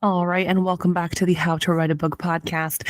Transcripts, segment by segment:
All right, and welcome back to the How to Write a Book podcast.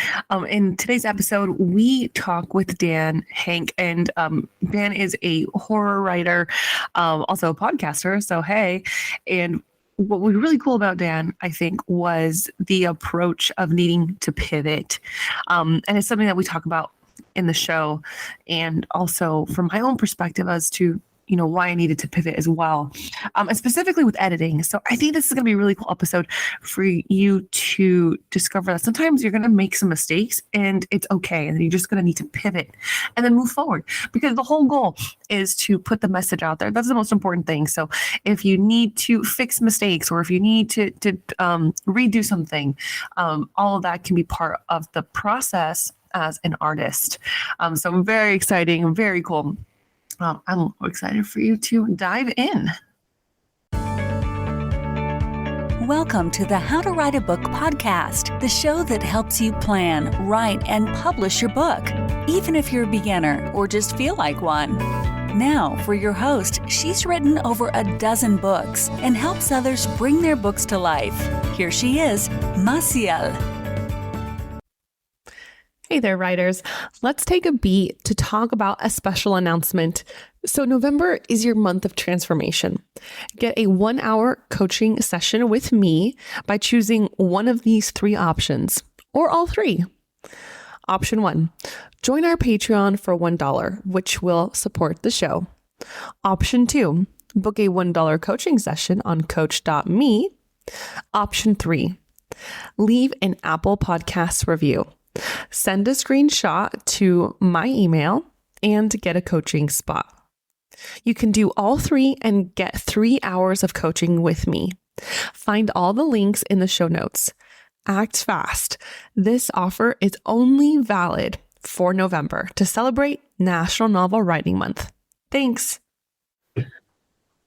In today's episode, we talk with Dan Henk, and Dan is a horror writer, also a podcaster. So hey, and what was really cool about Dan, I think, was the approach of needing to pivot, and it's something that we talk about in the show, and also from my own perspective as to why I needed to pivot as well, and specifically with editing. So I think this is going to be a really cool episode for you to discover that sometimes you're going to make some mistakes and it's okay. And you're just going to need to pivot and then move forward, because the whole goal is to put the message out there. That's the most important thing. So if you need to fix mistakes, or if you need to redo something, all of that can be part of the process as an artist. So very exciting, very cool. I'm excited for you to dive in. Welcome to the How to Write a Book podcast, the show that helps you plan, write, and publish your book, even if you're a beginner or just feel like one. Now, for your host, she's written over a dozen books and helps others bring their books to life. Here she is, Maciel. Hey there, writers. Let's take a beat to talk about a special announcement. So November is your month of transformation. Get a 1-hour coaching session with me by choosing one of these 3 options, or all 3. Option 1, join our Patreon for $1, which will support the show. Option 2, book a $1 coaching session on coach.me. Option 3, leave an Apple Podcasts review. Send a screenshot to my email and get a coaching spot. You can do all 3 and get 3 hours of coaching with me. Find all the links in the show notes. Act fast. This offer is only valid for November to celebrate National Novel Writing Month. Thanks.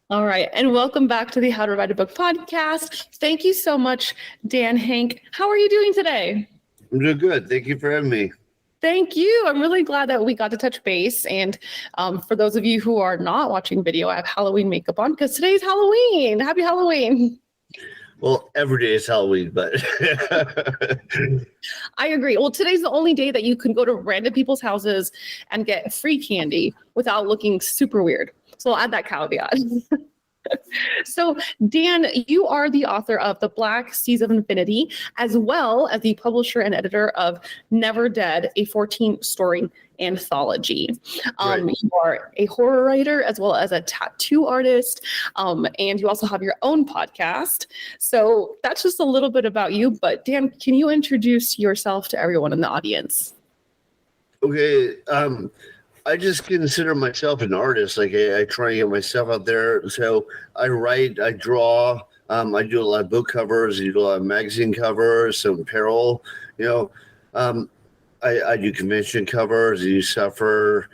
All right, and welcome back to the How to Write a Book podcast. Thank you so much, Dan Henk. How are you doing today? I'm doing good. Thank you for having me. Thank you. I'm really glad that we got to touch base. And for those of you who are not watching video, I have Halloween makeup on because today's Halloween. Happy Halloween. Well, every day is Halloween, but I agree. Well, today's the only day that you can go to random people's houses and get free candy without looking super weird. So I'll add that caveat. So, Dan, you are the author of The Black Seas of Infinity, as well as the publisher and editor of Never Dead, a 14-story anthology. Right. You are a horror writer as well as a tattoo artist, and you also have your own podcast. So that's just a little bit about you. But Dan, can you introduce yourself to everyone in the audience? Okay. I just consider myself an artist. Like I try to get myself out there. So I write, I draw, I do a lot of book covers, I do a lot of magazine covers, some apparel, I do convention covers, I do suffer.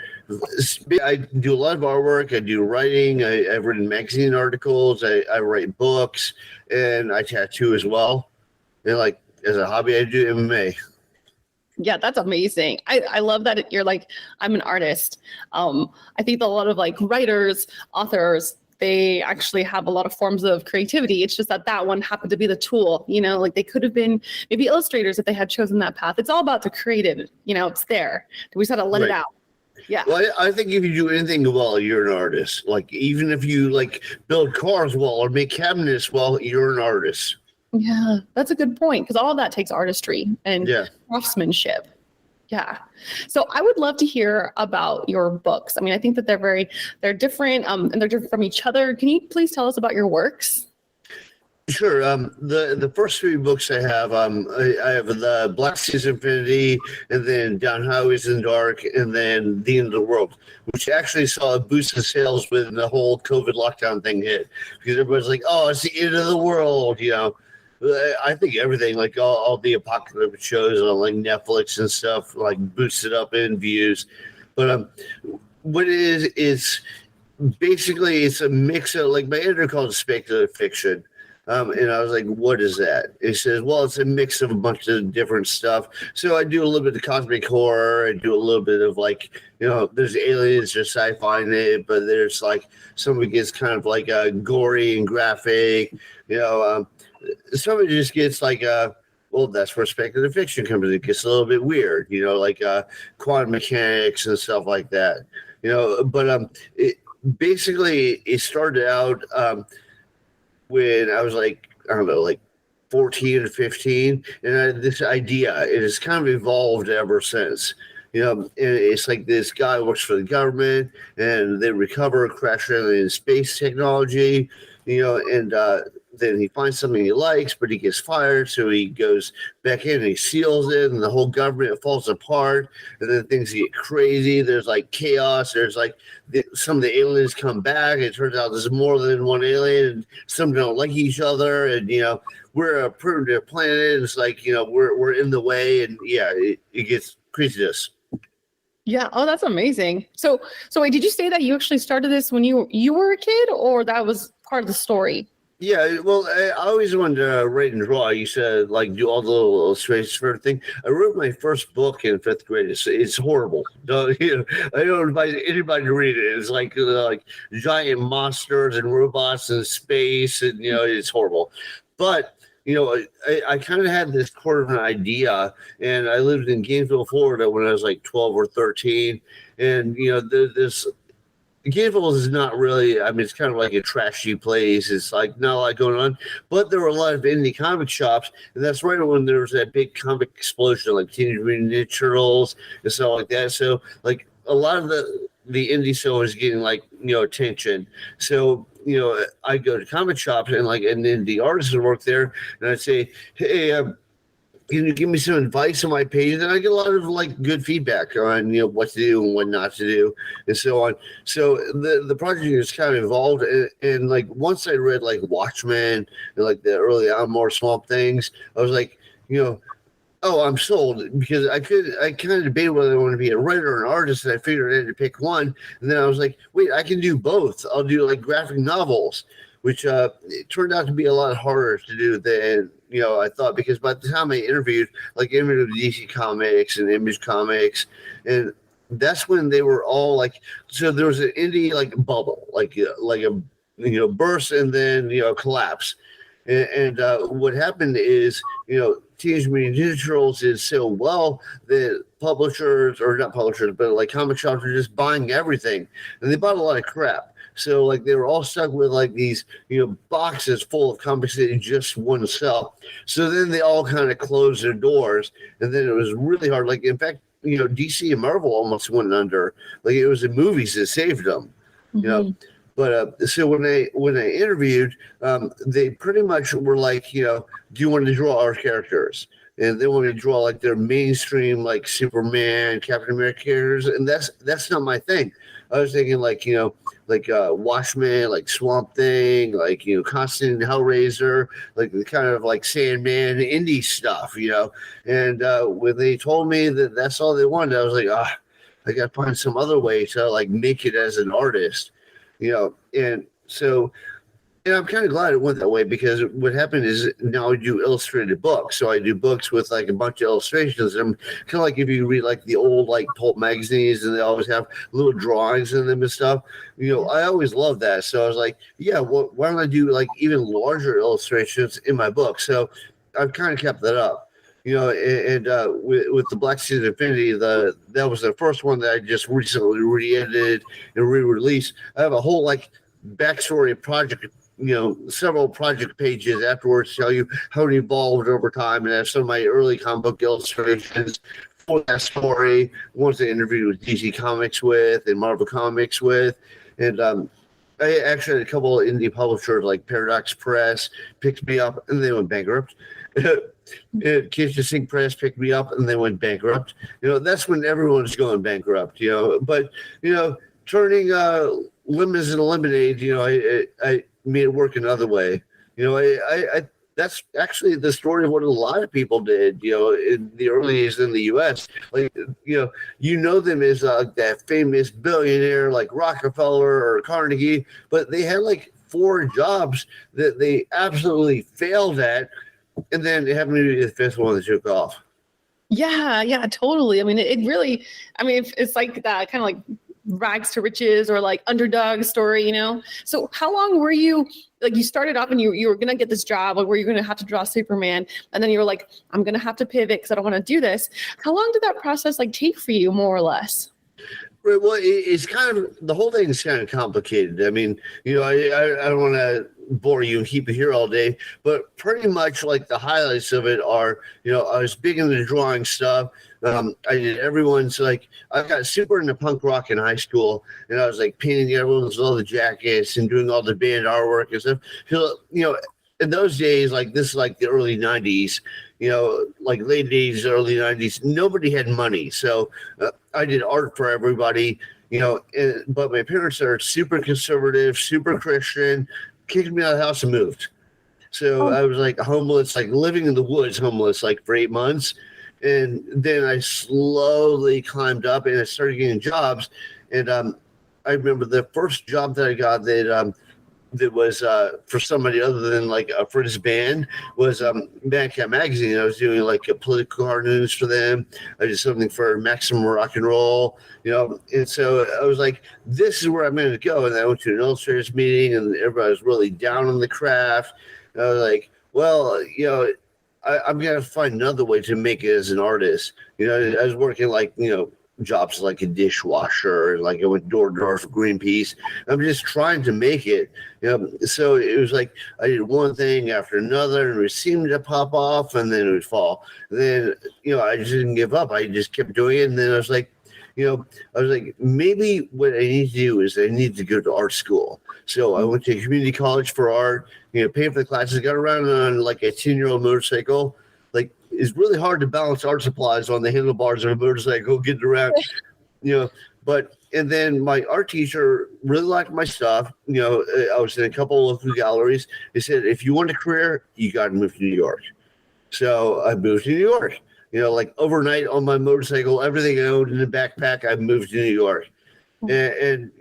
I do a lot of artwork, I do writing, I've written magazine articles, I write books, and I tattoo as well. And like as a hobby, I do MMA. Yeah, that's amazing. I love that you're like, I'm an artist. I think that a lot of like writers, authors, they actually have a lot of forms of creativity. It's just that one happened to be the tool, like they could have been maybe illustrators if they had chosen that path. It's all about the creative, it's there. We just got to let it out. Yeah. Well, I think if you do anything well, you're an artist. Like even if you like build cars well or make cabinets well, you're an artist. Yeah, that's a good point, because all of that takes artistry and craftsmanship. Yeah. So I would love to hear about your books. I mean, I think that they're different and they're different from each other. Can you please tell us about your works? Sure. The first 3 books I have, I have The Black Seas of Infinity, and then Down Highways in the Dark, and then The End of the World, which actually saw a boost in sales when the whole COVID lockdown thing hit, because everybody's like, oh, it's the end of the world, I think everything, like all the apocalyptic shows on like Netflix and stuff, like boosted up in views. But what it is basically it's a mix of, like, my editor called it speculative fiction. And I was like, what is that? He says, well, it's a mix of a bunch of different stuff. So I do a little bit of cosmic horror. I do a little bit of like, there's aliens, there's sci-fi in it, but there's like some of it gets kind of like gory and graphic, some of it just gets like well, that's where speculative fiction comes in. It gets a little bit weird, like quantum mechanics and stuff like that. But basically it started out when I was like, I don't know, like 14 or 15, and I had this idea. It has kind of evolved ever since. And it's like this guy works for the government, and they recover crash alien space technology, and then he finds something he likes, but he gets fired, so he goes back in and he seals it, and the whole government falls apart, and then things get crazy. There's like chaos. There's like some of the aliens come back. It turns out there's more than one alien, and some don't like each other, and we're a primitive planet. And it's like we're in the way, and it gets craziness. Yeah. Oh, that's amazing. So wait, did you say that you actually started this when you were a kid, or that was part of the story? Yeah, well, I always wanted to write and draw. I used to like do all the little illustrations for everything. I wrote my first book in 5th grade. It's horrible. So, I don't invite anybody to read it. It's like giant monsters and robots in space, and it's horrible. But I kind of had this core of an idea, and I lived in Gainesville, Florida when I was like 12 or 13, and this. Gainesville is not really, I mean, it's kind of like a trashy place. It's like not a lot going on, but there were a lot of indie comic shops, and that's right when there was that big comic explosion, like Teenage Mutant Ninja Turtles and stuff like that. So, like, a lot of the indie show is getting like attention. So I go to comic shops, and like an indie artist would work there, and I'd say, hey, can you give me some advice on my page? And I get a lot of like good feedback on what to do and what not to do and so on. So the project is kind of evolved, and like once I read like Watchmen and like the early on more small things, I was like, oh, I'm sold, because I kind of debated whether I want to be a writer or an artist, and I figured I had to pick one. And then I was like, wait, I can do both. I'll do like graphic novels, which it turned out to be a lot harder to do than I thought, because by the time I interviewed DC Comics and Image Comics, and that's when they were all like, so there was an indie like bubble, like a burst and then collapse, and what happened is Teenage Mutant Ninja Turtles did so well that publishers, or not publishers, but like comic shops, were just buying everything, and they bought a lot of crap. So like they were all stuck with like these boxes full of comics that just wouldn't sell. So then they all kind of closed their doors, and then it was really hard. Like in fact, DC and Marvel almost went under. Like it was the movies that saved them. But so when I interviewed, they pretty much were like, do you want to draw our characters? And they want me to draw like their mainstream, like Superman, Captain America characters, and that's not my thing. I was thinking like Watchmen, like Swamp Thing, like Constantine, Hellraiser, like the kind of like Sandman indie stuff, And when they told me that that's all they wanted, I was like, I got to find some other way to like make it as an artist, And so. And I'm kind of glad it went that way, because what happened is now I do illustrated books. So I do books with like a bunch of illustrations. And kind of like if you read like the old like pulp magazines, and they always have little drawings in them and stuff. I always loved that. So I was like, yeah, well, why don't I do like even larger illustrations in my book? So I've kind of kept that up. And with the Black Season Infinity, that was the first one that I just recently re-edited and re-released. I have a whole like backstory project, several project pages afterwards tell you how it evolved over time, and I have some of my early comic book illustrations for that story, ones I interviewed with DC Comics with and Marvel Comics with, and I actually had a couple of indie publishers like Paradox Press picked me up, and they went bankrupt. Kitchen Sink Press picked me up, and they went bankrupt. That's when everyone's going bankrupt. But turning lemons into lemonade, I made it work another way. I that's actually the story of what a lot of people did, in the early days in the U.S. Like, them as that famous billionaire like Rockefeller or Carnegie, but they had like 4 jobs that they absolutely failed at, and then it happened to be the 5th one that took off. Yeah, totally. I mean, it really, I mean, it's like that kind of like rags to riches or like underdog story, So how long were you, like you started off and you were going to get this job where you're going to have to draw Superman. And then you were like, I'm going to have to pivot because I don't want to do this. How long did that process like take for you, more or less? Right. Well, it's kind of, the whole thing is kind of complicated. I mean, I don't want to bore you and keep you here all day, but pretty much like the highlights of it are, I was big into drawing stuff. I did everyone's like, I got super into punk rock in high school, and I was like painting everyone's leather jackets and doing all the band artwork and stuff. So, in those days, like this is like the early 90s, like late 80s, early 90s, nobody had money. So I did art for everybody, but my parents are super conservative, super Christian, kicked me out of the house and moved. So I was like homeless, like living in the woods, homeless, like for 8 months. And then I slowly climbed up and I started getting jobs. And I remember the first job that I got that was for somebody other than like for his band was Madcap Magazine. I was doing like a political cartoons for them. I did something for Maximum Rock and Roll, and so I was like, this is where I'm going to go. And I went to an illustrators meeting and everybody was really down on the craft. And I was like, well, I'm going to find another way to make it as an artist. I was working like, jobs like a dishwasher, like I went door to door for Greenpeace. I'm just trying to make it, so it was like I did one thing after another and it seemed to pop off and then it would fall. And then, I just didn't give up. I just kept doing it. And then I was like, maybe what I need to do is I need to go to art school. So I went to community college for art, paid for the classes, got around on like a 10-year-old motorcycle. Like, it's really hard to balance art supplies on the handlebars of a motorcycle, getting around, and then my art teacher really liked my stuff. I was in a couple of local galleries. They said, if you want a career, you got to move to New York. So I moved to New York, like overnight on my motorcycle, everything I owned in a backpack, I moved to New York. And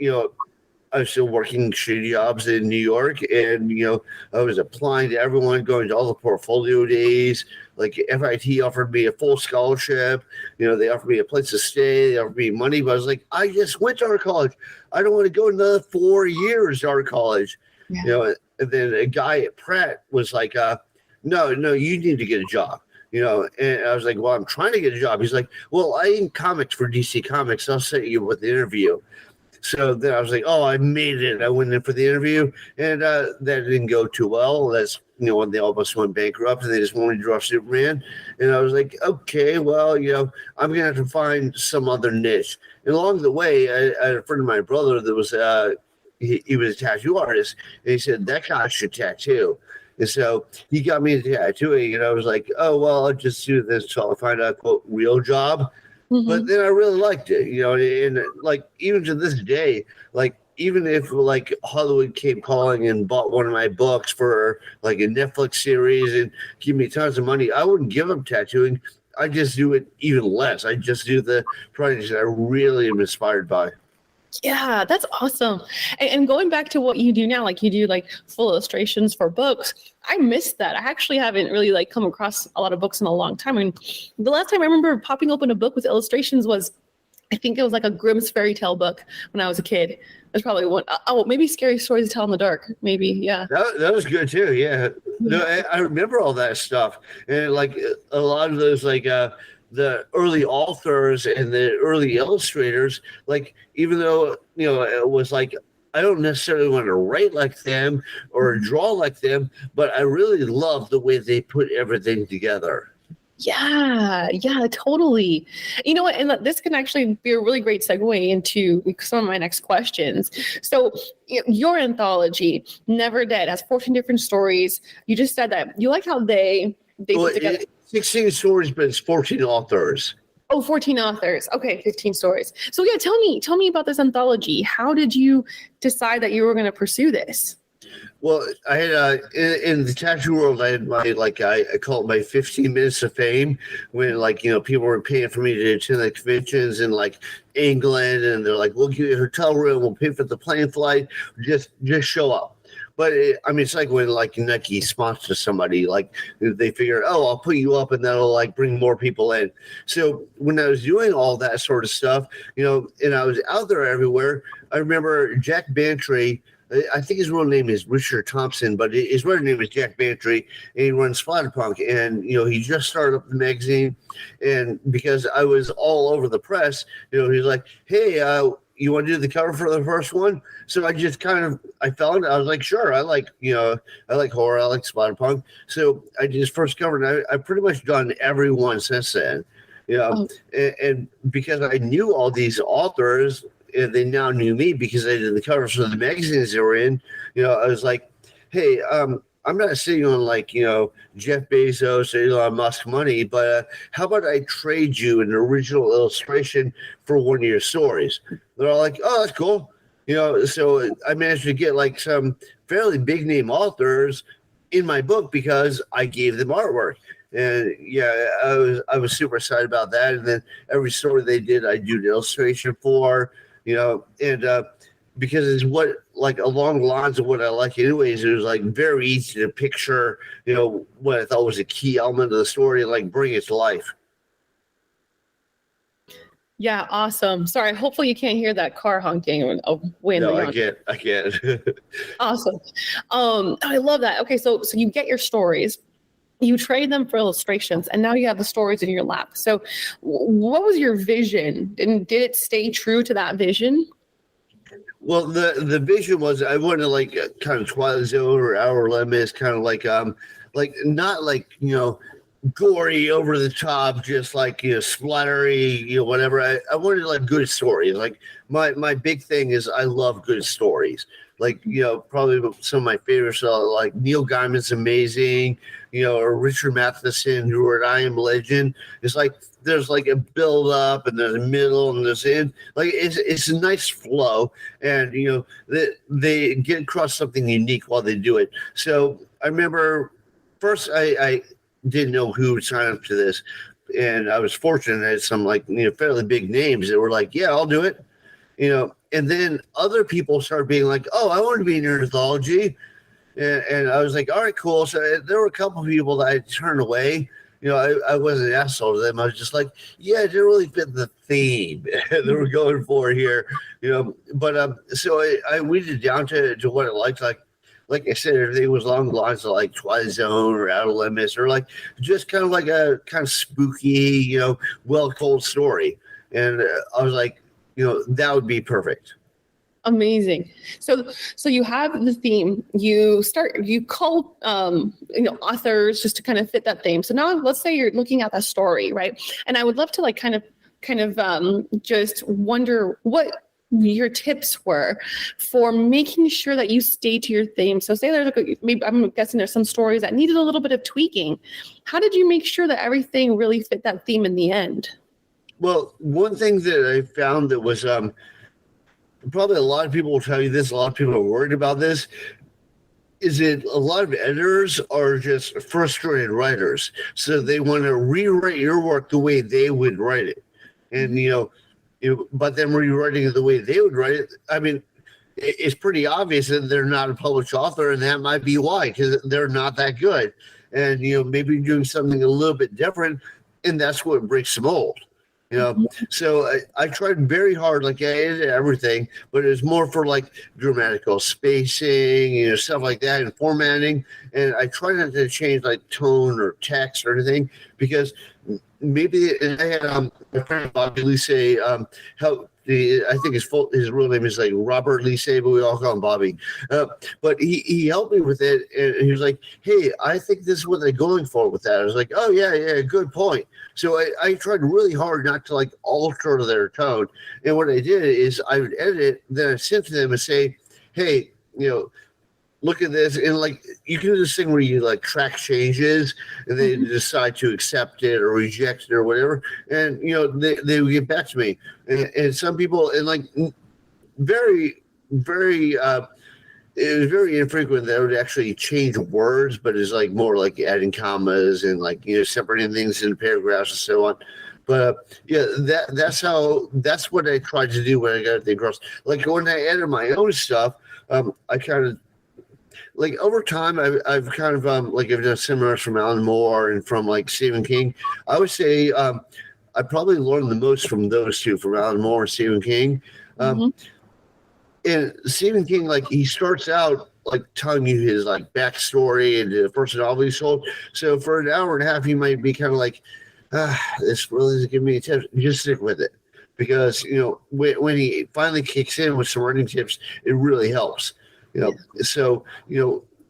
I was still working shitty jobs in New York, and I was applying to everyone, going to all the portfolio days. Like FIT offered me a full scholarship. They offered me a place to stay. They offered me money, but I was like, I just went to art college. I don't want to go another 4 years to art college. Yeah. And then a guy at Pratt was like, no, you need to get a job. And I was like, well, I'm trying to get a job. He's like, well, I ink comics for DC Comics. I'll set you with the interview. So then I was like, oh, I made it. I went in for the interview, and that didn't go too well. That's, when they almost went bankrupt and they just wanted to draw Superman. And I was like, okay, well, I'm going to have to find some other niche. And along the way, I had a friend of my brother that was, he was a tattoo artist. And he said, that guy should tattoo. And so he got me into tattooing, and I was like, oh, well, I'll just do this until I find a, quote, real job. Mm-hmm. But then I really liked it, and like even to this day, like even if like Hollywood came calling and bought one of my books for like a Netflix series and give me tons of money, I wouldn't give them tattooing. I just do it even less. I just do the projects that I really am inspired by. Yeah, that's awesome. And going back to what you do now, like you do like full illustrations for books. I missed that. I actually haven't really like come across a lot of books in a long time. I mean, the last time I remember popping open a book with illustrations was, I think it was like a Grimm's fairy tale book when I was a kid. That's probably one. Oh, maybe Scary Stories to Tell in the Dark. Maybe, yeah. That was good too. Yeah. No, I remember all that stuff, and like a lot of those, like the early authors and the early illustrators, like even though it was like I don't necessarily want to write like them or draw like them, but I really love the way they put everything together. Yeah, totally. You know what? And this can actually be a really great segue into some of my next questions. So your anthology, Never Dead, has 14 different stories. You just said that. You like how they put together 16 stories, but it's 14 authors. Oh, 14 authors. Okay, 15 stories. So yeah, tell me about this anthology. How did you decide that you were going to pursue this? Well, I had in the tattoo world, I had my I call it my 15 minutes of fame, when people were paying for me to attend the conventions in like England, and they're like, we'll give you a hotel room, we'll pay for the plane flight, just show up. But it's like when like Nike sponsors somebody, like they figure, oh, I'll put you up and that'll like bring more people in. So when I was doing all that sort of stuff, and I was out there everywhere, I remember Jack Bantry. I think his real name is Richard Thompson, but his real name is Jack Bantry, and he runs Splatterpunk. And he just started up the magazine, and because I was all over the press, he's like, "Hey, you want to do the cover for the first one?" So I just I fell into. I was like, "Sure, I like horror, I like Splatterpunk." So I did his first cover, and I've pretty much done every one since then. And because I knew all these authors. And they now knew me because I did the covers for the magazines they were in. I was like, hey, I'm not sitting on like, Jeff Bezos or Elon Musk money, but how about I trade you an original illustration for one of your stories? They're all like, oh, that's cool. So I managed to get like some fairly big name authors in my book because I gave them artwork. And yeah, I was super excited about that. And then every story they did, I do the illustration for. And because it's what like along the lines of what I like anyways, it was like very easy to picture, what I thought was a key element of the story and like bring it to life. Yeah, awesome. Sorry, hopefully you can't hear that car honking way in the yard. I can't. Awesome. I love that. Okay, so you get your stories. You trade them for illustrations, and now you have the stories in your lap. So what was your vision? And did it stay true to that vision? Well, the vision was I wanted like kind of Twilight Zone or Outer Limits, kind of like not like, gory over the top, just like, splattery, whatever. I wanted like good stories. Like my big thing is I love good stories. Like, probably some of my favorites are like Neil Gaiman's amazing, or Richard Matheson, who wrote I Am Legend. It's like there's like a build up and there's a middle and there's end. Like it's a nice flow, and they get across something unique while they do it. So I remember first I didn't know who would sign up to this, and I was fortunate I had some like fairly big names that were like, yeah, I'll do it. And then other people started being like, oh, I want to be in your anthology. And I was like, all right, cool. So there were a couple of people that I turned away. I wasn't an asshole to them. I was just like, yeah, it didn't really fit the theme that we're going for here. But so I weeded it down to what I liked. Like I said, everything was along the lines of like Twilight Zone or Outer Limits, or like just kind of like a kind of spooky, well told story. And I was like, that would be perfect. Amazing. So you have the theme, you call, authors just to kind of fit that theme. So now let's say you're looking at that story, right? And I would love to like kind of just wonder what your tips were for making sure that you stay to your theme. So say there's maybe I'm guessing there's some stories that needed a little bit of tweaking. How did you make sure that everything really fit that theme in the end? Well, one thing that I found that was probably a lot of people will tell you this, a lot of people are worried about this, is that a lot of editors are just frustrated writers. So they want to rewrite your work the way they would write it. And, but them rewriting it the way they would write it, I mean, it's pretty obvious that they're not a published author, and that might be why, because they're not that good. And, maybe doing something a little bit different, and that's what breaks the mold. So I tried very hard, like I edited everything, but it was more for like grammatical spacing, stuff like that, and formatting. And I tried not to change like tone or text or anything, because maybe, and I had my friend Bobby Lise help. I think his real name is like Robert Lise, but we all call him Bobby. But he helped me with it, and he was like, "Hey, I think this is what they're going for with that." I was like, "Oh yeah, good point." So I tried really hard not to like alter their tone, and what I did is I would edit it, then I sent to them and say, "Hey, look at this," and like you can do this thing where you like track changes and they decide to accept it or reject it or whatever, and they would get back to me, and some people, and like very it was very infrequent that I would actually change words, but it's like more like adding commas and like separating things into paragraphs and so on. But that's what I tried to do when I got the across. Like when I edited my own stuff, I kind of like over time, I've kind of like I've done seminars from Alan Moore and from like Stephen King. I would say I probably learned the most from those two, from Alan Moore and Stephen King. And Stephen King, like he starts out like telling you his like backstory and the first novel he sold. So for an hour and a half, you might be kind of like, this really isn't giving me a tip. Just stick with it, because when he finally kicks in with some writing tips, it really helps. So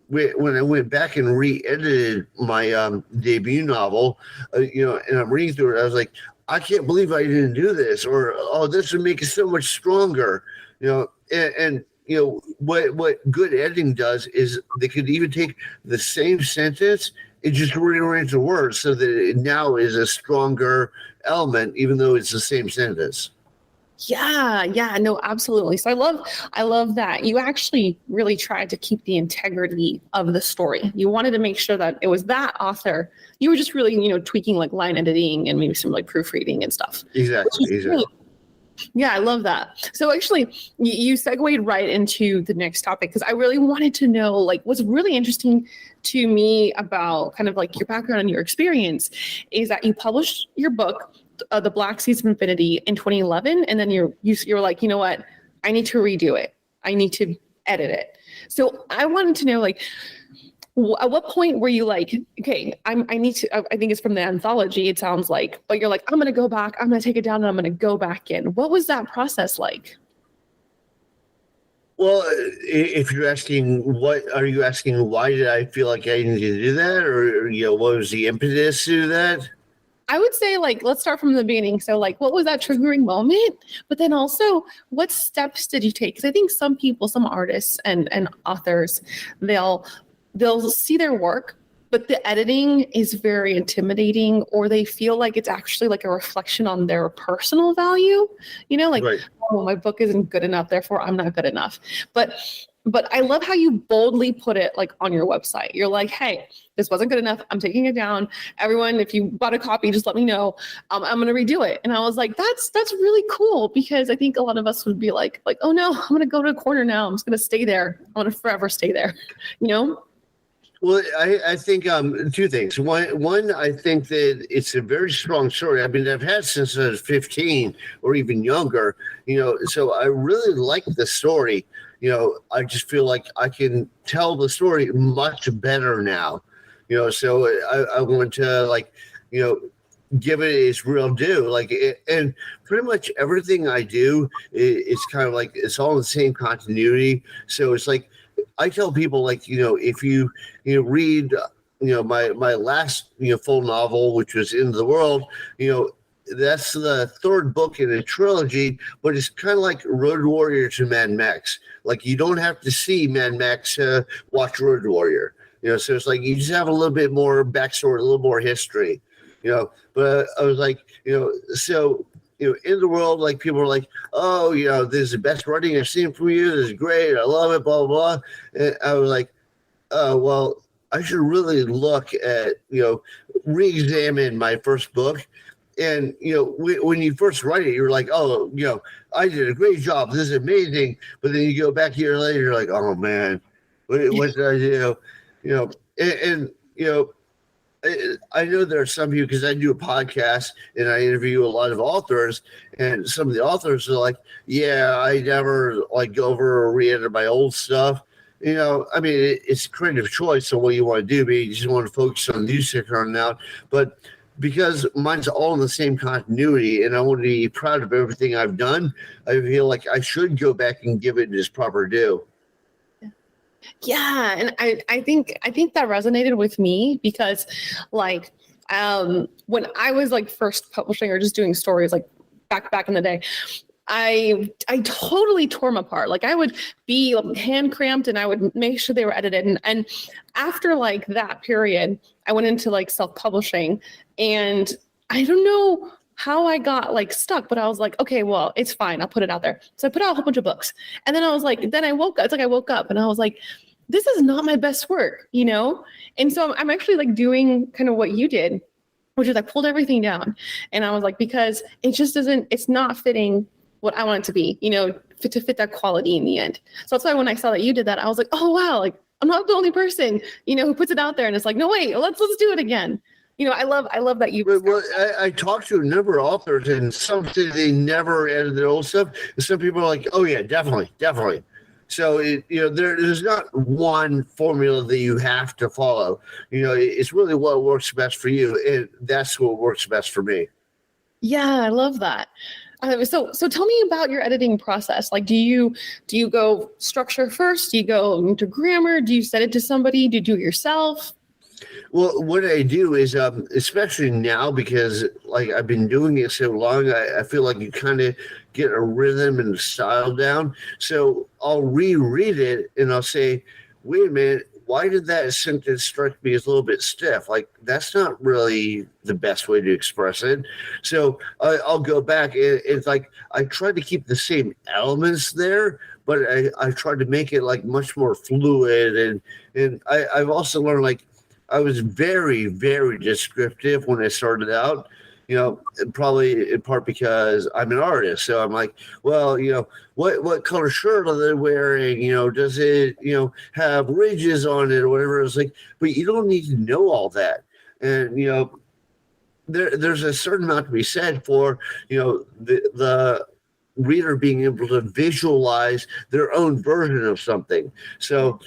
when I went back and re-edited my debut novel, and I'm reading through it, I was like, I can't believe I didn't do this, or this would make it so much stronger. And what good editing does is they could even take the same sentence and just rearrange the words so that it now is a stronger element, even though it's the same sentence. Yeah, no, absolutely. So I love that you actually really tried to keep the integrity of the story. You wanted to make sure that it was that author. You were just really, tweaking like line editing and maybe some like proofreading and stuff. Exactly. Really, yeah, I love that. So actually, you segued right into the next topic, because I really wanted to know, like, what's really interesting to me about kind of like your background and your experience is that you published your book, The Black Seeds of Infinity, in 2011, and then you're like, you know what, I need to redo it. I need to edit it. So I wanted to know, like, at what point were you like, okay, I need to, I think it's from the anthology, it sounds like, but you're like, I'm going to go back, I'm going to take it down, and I'm going to go back in. What was that process like? Well, if you're asking, are you asking why did I feel like I needed to do that? Or, what was the impetus to do that? I would say, like, let's start from the beginning. So, like, what was that triggering moment? But then also, what steps did you take? Because I think some people, some artists and authors, they'll see their work, but the editing is very intimidating, or they feel like it's actually like a reflection on their personal value. Like, right. Oh, my book isn't good enough, therefore I'm not good enough. But I love how you boldly put it, like, on your website. You're like, hey, this wasn't good enough, I'm taking it down. Everyone, if you bought a copy, just let me know. I'm going to redo it. And I was like, that's really cool, because I think a lot of us would be like, oh no, I'm going to go to a corner now. I'm just going to stay there. I'm going to forever stay there, Well, I think two things. One, I think that it's a very strong story. I mean, I've had since I was 15 or even younger, so I really like the story. I just feel like I can tell the story much better now. So I want to, like, give it its real due. And pretty much everything I do, it's kind of like it's all in the same continuity. So it's like, I tell people, like, if you read, my last, full novel, which was Into the World, that's the third book in a trilogy, but it's kind of like Road Warrior to Mad Max. Like, you don't have to see Mad Max to watch Road Warrior, so it's like you just have a little bit more backstory, a little more history, but I was like, so in the world, like, people are like, oh, this is the best writing I've seen from you. This is great. I love it, blah, blah, blah. And I was like, oh, well, I should really look at, re-examine my first book. And, when you first write it, you're like, oh, I did a great job. This is amazing. But then you go back a year later, you're like, oh, man, what did I do? I know there are some people, because I do a podcast and I interview a lot of authors, and some of the authors are like, yeah, I never like go over or re-edit my old stuff. I mean, it's creative choice on what you want to do, but you just want to focus on new stuff on out. But because mine's all in the same continuity and I want to be proud of everything I've done, I feel like I should go back and give it its proper due. Yeah, and I think that resonated with me, because, like, when I was like first publishing or just doing stories, like back in the day, I totally tore them apart. Like, I would be hand cramped and I would make sure they were edited. And after like that period, I went into like self-publishing, and I don't know how I got like stuck, but I was like, okay, well, it's fine. I'll put it out there. So I put out a whole bunch of books, and then I was like, then I woke up. It's like I woke up and I was like, this is not my best work, And so I'm actually like doing kind of what you did, which is I pulled everything down, and I was like, because it just it's not fitting what I want it to be, to fit that quality in the end. So that's why when I saw that you did that, I was like, oh wow, like, I'm not the only person, who puts it out there and it's like, no, wait, let's do it again. I love that you. Well, I talked to a number of authors, and some say they never edited their old stuff. And some people are like, "Oh yeah, definitely." So there's not one formula that you have to follow. It's really what works best for you, and that's what works best for me. Yeah, I love that. So tell me about your editing process. Like, do you go structure first? Do you go into grammar? Do you send it to somebody? Do you do it yourself? Well, what I do is, especially now, because like I've been doing it so long, I feel like you kind of get a rhythm and style down. So I'll reread it and I'll say, wait a minute, why did that sentence strike me as a little bit stiff? Like, that's not really the best way to express it. So I'll go back. It's like I try to keep the same elements there, but I try to make it like much more fluid. And I've also learned, like, I was very, very descriptive when I started out, probably in part because I'm an artist. So I'm like, well, what color shirt are they wearing? Does it, have ridges on it or whatever? It's like, but you don't need to know all that. And, there's a certain amount to be said for, the reader being able to visualize their own version of something. So,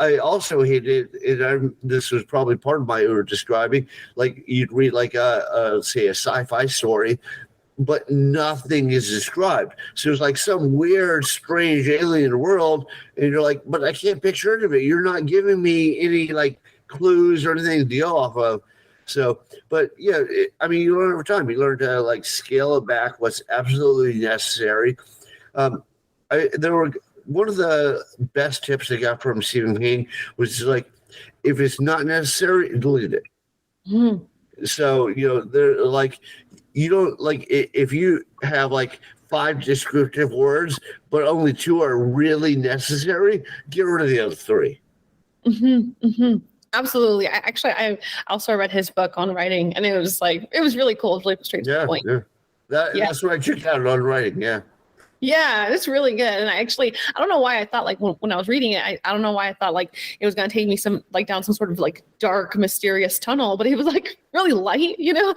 I also hated it, and this was probably part of my over describing. Like, you'd read like say a sci-fi story, but nothing is described. So it's like some weird, strange alien world, and you're like, but I can't picture any of it. You're not giving me any like clues or anything to go off of. So, but yeah, you learn over time. You learn to like scale it back what's absolutely necessary. One of the best tips I got from Stephen King was like, if it's not necessary, delete it. So, they're like, you don't like if you have like 5 descriptive words, but only 2 are really necessary, get rid of the other 3. Absolutely. I also read his book on writing, and it was really cool. It was really straight to the point. Yeah. That's what I checked out on writing. Yeah. Yeah, it's really good. And I don't know why I thought like when I was reading it, I don't know why I thought like it was going to take me some like down some sort of like dark, mysterious tunnel, but it was like really light, Yeah.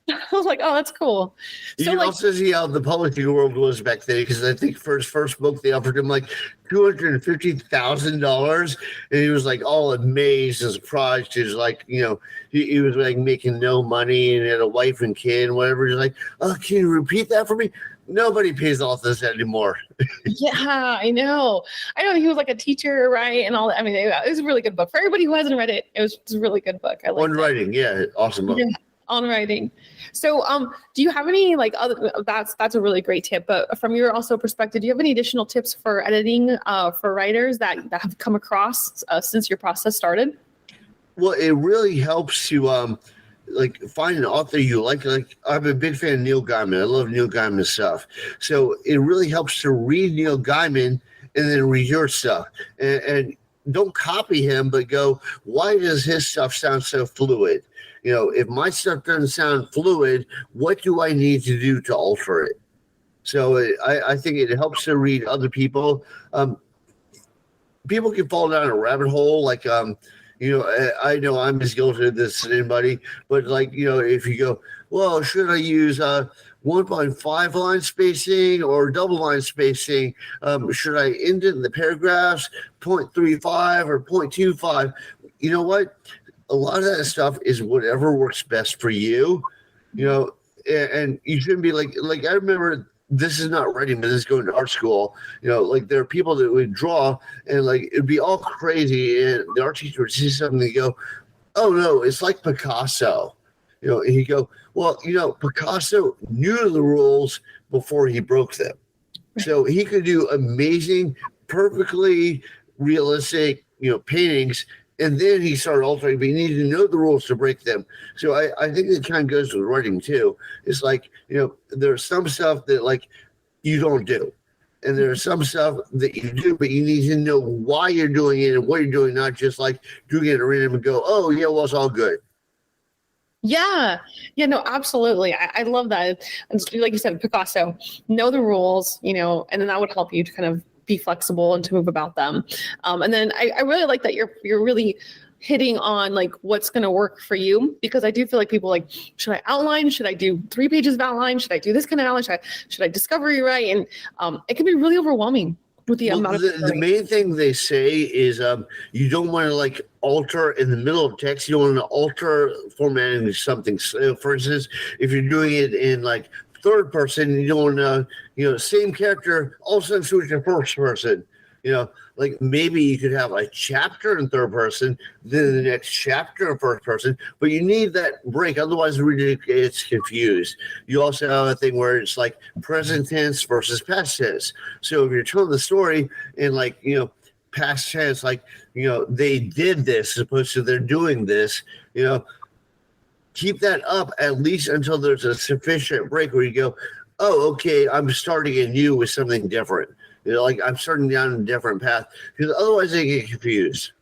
I was like, oh, that's cool. You can also see how the publishing world was back then, because I think for his first book, they offered him like $250,000, and he was like all amazed and surprised. He was like, he was like making no money and had a wife and kid and whatever. He's like, oh, can you repeat that for me? Nobody pays off this anymore. Yeah, I know. He was like a teacher, right? And all that. It was a really good book. For everybody who hasn't read it, it's a really good book. I like On writing, yeah, awesome book. Yeah, on writing. So, do you have any like other? That's a really great tip. But from your also perspective, do you have any additional tips for editing for writers that have come across since your process started? Well, it really helps to like find an author you like. Like, I'm a big fan of Neil Gaiman. I love Neil Gaiman's stuff. So it really helps to read Neil Gaiman and then read your stuff. And don't copy him, but go, why does his stuff sound so fluid? If my stuff doesn't sound fluid, what do I need to do to alter it? So I think it helps to read other people. People can fall down a rabbit hole. Like, I know I'm as guilty of this as anybody, but like, if you go, well, should I use 1.5 line spacing or double line spacing? Should I end it in the paragraphs 0.35 or 0.25? You know what? A lot of that stuff is whatever works best for you, and you shouldn't be like I remember, this is not writing, but this is going to art school. Like, there are people that would draw and like it'd be all crazy, and the art teacher would see something and go, oh no, it's like Picasso. And he'd go, well, Picasso knew the rules before he broke them. So he could do amazing, perfectly realistic, paintings. And then he started altering, but you need to know the rules to break them. So I think it kind of goes with writing too. It's like, there's some stuff that like you don't do. And there's some stuff that you do, but you need to know why you're doing it and what you're doing, not just like doing it at random and go, oh yeah, well, it's all good. Yeah, no, absolutely. I love that. And like you said, Picasso, know the rules, and then that would help you to kind of be flexible and to move about them. And then I really like that you're really hitting on like what's going to work for you, because I do feel like people like, should I outline? Should I do 3 pages of outline? Should I do this kind of outline? Should I discovery write? And it can be really overwhelming with the amount of the main thing they say is you don't want to like alter in the middle of text. You don't want to alter formatting something. So, for instance, if you're doing it in like third person, you don't want to, same character, all of a sudden switch to first person. Like maybe you could have a chapter in third person, then the next chapter in first person, but you need that break. Otherwise, the reader gets confused. You also have a thing where it's like present tense versus past tense. So if you're telling the story in like, past tense, like, they did this as opposed to they're doing this, keep that up at least until there's a sufficient break where you go, oh, okay, I'm starting anew with something different. Like I'm starting down a different path, because otherwise they get confused.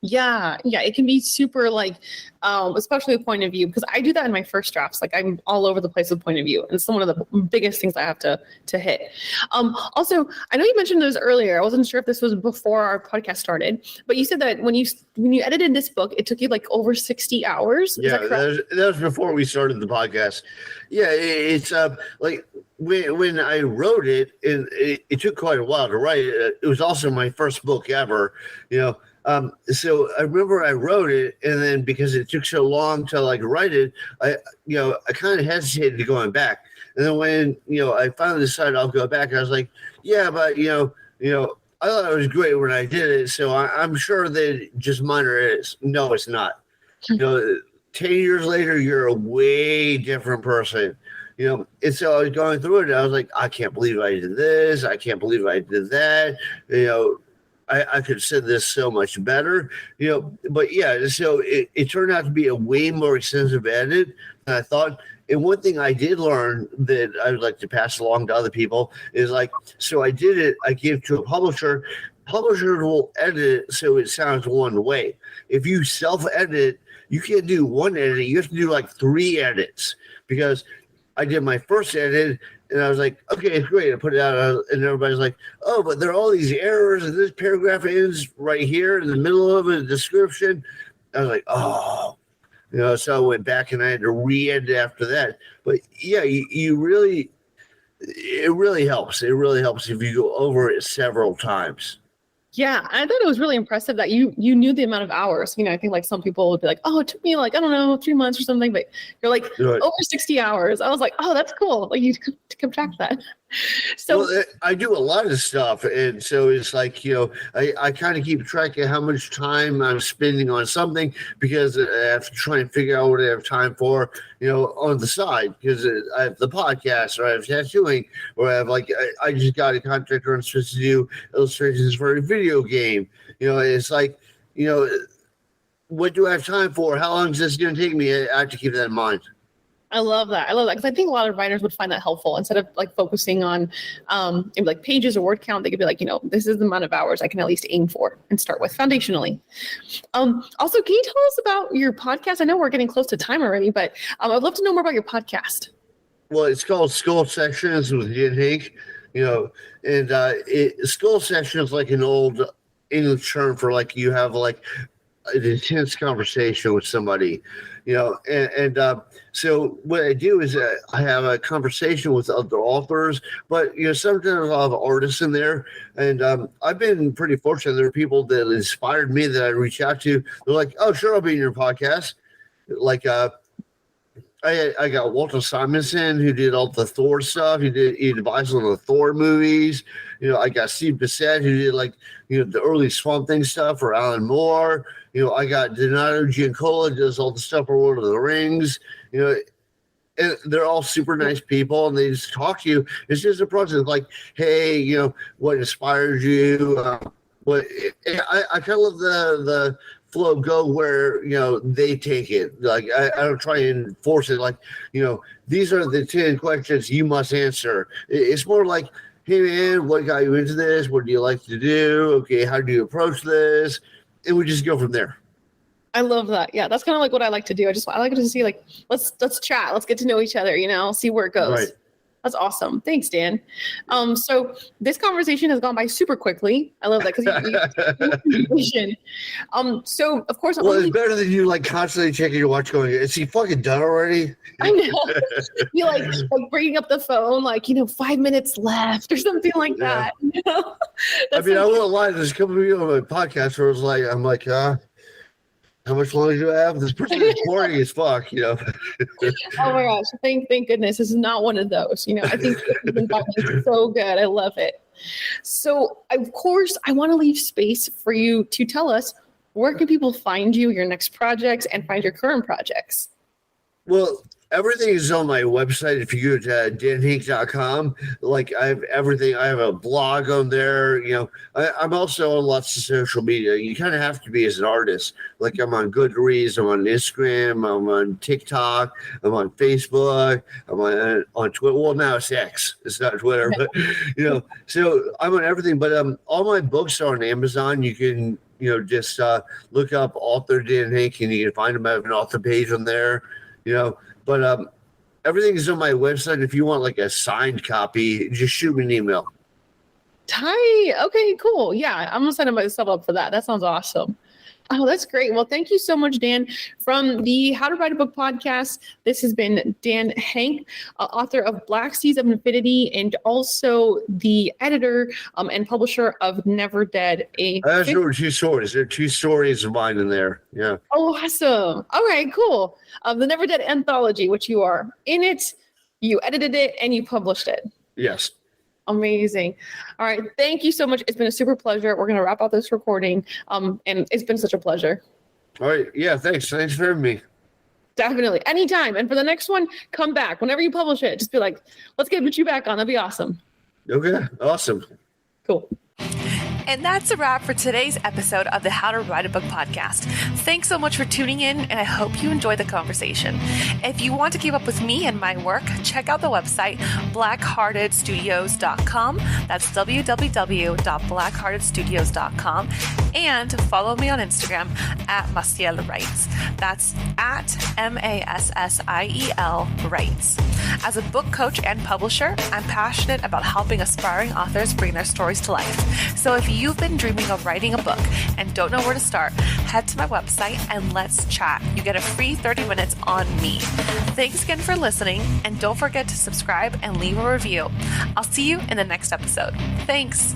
Yeah, it can be super like, especially a point of view, because I do that in my first drafts. Like I'm all over the place with point of view, and it's one of the biggest things I have to hit. Also, I know you mentioned this earlier. I wasn't sure if this was before our podcast started, but you said that when you edited this book, it took you like over 60 hours. Yeah, that was before we started the podcast. Yeah, it's like when I wrote it, and it took quite a while to write it. It was also my first book ever, so I remember I wrote it, and then because it took so long to like write it, I kind of hesitated going back. And then when, I finally decided I'll go back, I was like, yeah, but I thought it was great when I did it. So I'm sure that just minor is. No, it's not. 10 years later, you're a way different person. And so I was going through it, and I was like, I can't believe I did this. I can't believe I did that. I could have said this so much better, but yeah, so it turned out to be a way more extensive edit than I thought. And one thing I did learn that I would like to pass along to other people is like, so I did it, I gave it to a publisher. Publishers will edit it so it sounds one way. If you self-edit, you can't do one edit, you have to do like 3 edits, because I did my first edit, and I was like, okay, it's great. I put it out, and everybody's like, oh, but there are all these errors, and this paragraph ends right here in the middle of a description. I was like, oh, so I went back and I had to re-edit after that. But yeah, it really helps. It really helps if you go over it several times. Yeah, I thought it was really impressive that you knew the amount of hours. I think like some people would be like, oh, it took me like, I don't know, 3 months or something, but you're like over 60 hours. I was like, oh, that's cool. Like you kept track of that. So well, I do a lot of stuff, and so it's like, I kind of keep track of how much time I'm spending on something, because I have to try and figure out what I have time for, on the side, because I have the podcast, or I have tattooing, or I have I just got a contract where I'm supposed to do illustrations for a video game. It's like, what do I have time for? How long is this going to take me? I have to keep that in mind. I love that, because I think a lot of writers would find that helpful. Instead of like focusing on maybe like pages or word count, they could be like, this is the amount of hours I can at least aim for and start with foundationally. Also, can you tell us about your podcast? I know we're getting close to time already, but I'd love to know more about your podcast. Well, it's called Skull Sessions with Henk, and Skull Session is like an old English term for like you have like an intense conversation with somebody, so what I do is I have a conversation with other authors, but sometimes I'll have artists in there, and I've been pretty fortunate. There are people that inspired me that I reach out to. They're like, oh, sure, I'll be in your podcast. Like I got Walter Simonson, who did all the Thor stuff. He did voices on the Thor movies. I got Steve Bissett, who did the early Swamp Thing stuff for Alan Moore. I got Donato Giancola, does all the stuff for Lord of the Rings. And they're all super nice people, and they just talk to you. It's just a process like, hey, what inspires you? I kind of love the flow go where they take it. Like I don't try and force it. Like these are the 10 questions you must answer. It's more like, hey man, what got you into this? What do you like to do? Okay, how do you approach this? And we just go from there. I love that. Yeah, that's kind of like what I like to do. I like to see like let's chat. Let's get to know each other. See where it goes. Right. That's awesome. Thanks, Dan. So this conversation has gone by super quickly. I love that because so of course, well, it's better than you like constantly checking your watch, going, "Is he fucking done already?" I know. You like bringing up the phone, like 5 minutes left or something like that. I mean, I won't lie. There's a couple of people on my podcast where I'm like, how much longer do I have? This person is boring as fuck, Oh my gosh. Thank goodness. This is not one of those. I think it's so good. I love it. So of course I want to leave space for you to tell us, where can people find you, your next projects, and find your current projects? Well, everything is on my website. If you go to danhenk.com, like I have everything. I have a blog on there. I'm also on lots of social media. You kind of have to be as an artist. Like I'm on Goodreads, I'm on Instagram, I'm on TikTok, I'm on Facebook, I'm on Twitter. Well, now it's X. It's not Twitter, but so I'm on everything. But all my books are on Amazon. You can just look up author Dan Henk, and you can find them. I have an author page on there. But everything is on my website. If you want like a signed copy, just shoot me an email. Tight. Okay, cool. Yeah, I'm gonna sign myself up for that. That sounds awesome. Oh, that's great. Well, thank you so much, Dan. From the How to Write a Book podcast, this has been Dan Henk, author of Black Seas of Infinity, and also the editor and publisher of Never Dead. There were 2 stories. There are 2 stories of mine in there. Yeah. Oh, awesome. All right, cool. The Never Dead anthology, which you are in it, you edited it, and you published it. Yes. Amazing. All right. Thank you so much. It's been a super pleasure. We're going to wrap out this recording. And it's been such a pleasure. All right. Yeah. Thanks. Thanks for having me. Definitely. Anytime. And for the next one, come back. Whenever you publish it, just be like, let's get you back on. That'd be awesome. Okay. Awesome. Cool. And that's a wrap for today's episode of the How to Write a Book podcast. Thanks so much for tuning in, and I hope you enjoyed the conversation. If you want to keep up with me and my work, check out the website, blackheartedstudios.com. That's www.blackheartedstudios.com. And follow me on Instagram at Massiel Writes. That's at MASSIEL Writes. As a book coach and publisher, I'm passionate about helping aspiring authors bring their stories to life. So if you've been dreaming of writing a book and don't know where to start, head to my website and let's chat. You get a free 30 minutes on me. Thanks again for listening, and don't forget to subscribe and leave a review. I'll see you in the next episode. Thanks.